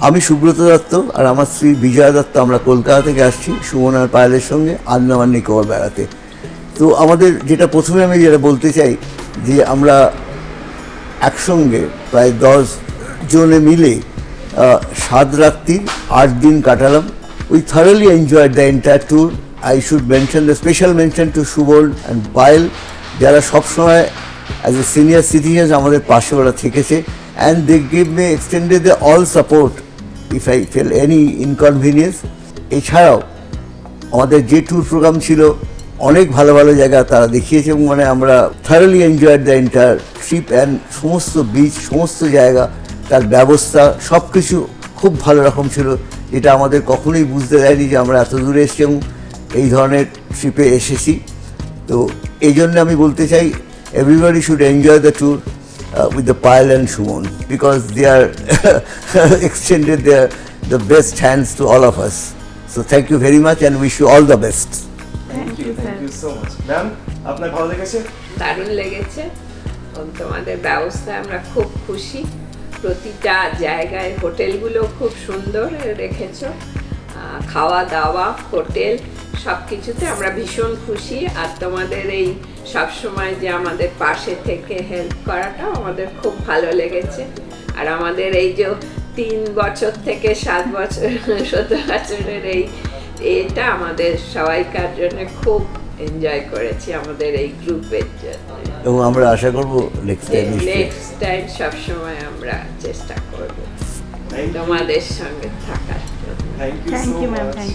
আমি সুব্রত দত্ত আর আমার স্ত্রী বিজয়া দত্ত, আমরা কলকাতা থেকে আসছি সুমন আর পায়েলের সঙ্গে আন্দামান নিকোবর বেড়াতে। তো আমাদের যেটা প্রথমে আমি যেটা বলতে চাই যে আমরা একসঙ্গে প্রায় 10 জনে মিলে 7 রাত্রি 8 দিন কাটালাম। We thoroughly enjoyed the entire tour. I should mention the special mention to Subal and Payel, যারা সবসময় অ্যাজ এ সিনিয়র সিটিজেন্স আমাদের পাশে ওরা থেকেছে, and they give me extended the all support if I fell any inconvenience. এছাড়াও আমাদের যে tour programme ছিল অনেক ভালো ভালো জায়গা তারা দেখিয়েছে, এবং মানে আমরা thoroughly enjoyed the entire trip, and সমস্ত বিচ, সমস্ত জায়গা, তার ব্যবস্থা সব কিছু খুব ভালো রকম ছিল, যেটা আমাদের কখনোই বুঝতে দেয়নি যে আমরা এত দূরে এসেছি এবং এই ধরনের ট্রিপে এসেছি। তো এই জন্য আমি বলতে চাই everybody should enjoy the tour with the Payal and Shumon, because they are extended the best hands to all of us. So thank you very much and wish you all the best. Thank you so much. Ma'am, আপনার ভালো লেগেছে? দারুণ লেগেছে। তোমাদের ব্যবস্থায় আমরা খুব খুশি। প্রতিটা জায়গায় হোটেলগুলো খুব সুন্দর রেখেছো, খাওয়া দাওয়া, হোটেল সব কিছুতে আমরা ভীষণ খুশি। আর তোমাদের এই সবসময় যে আমাদের পাশে থেকে হেল্প করাটা আমাদের খুব ভালো লেগেছে। আর আমাদের এই যে 3 বছর থেকে 7 বছর 17 বছরের এটা আমাদের সবাইকার জন্য খুব এনজয় করেছি আমাদের এই গ্রুপের জন্য, এবং আমরা আশা করব নেক্সট টাইম সবসময় আমরা চেষ্টা করব তোমাদের সঙ্গে থাকার জন্য। Thank you so much.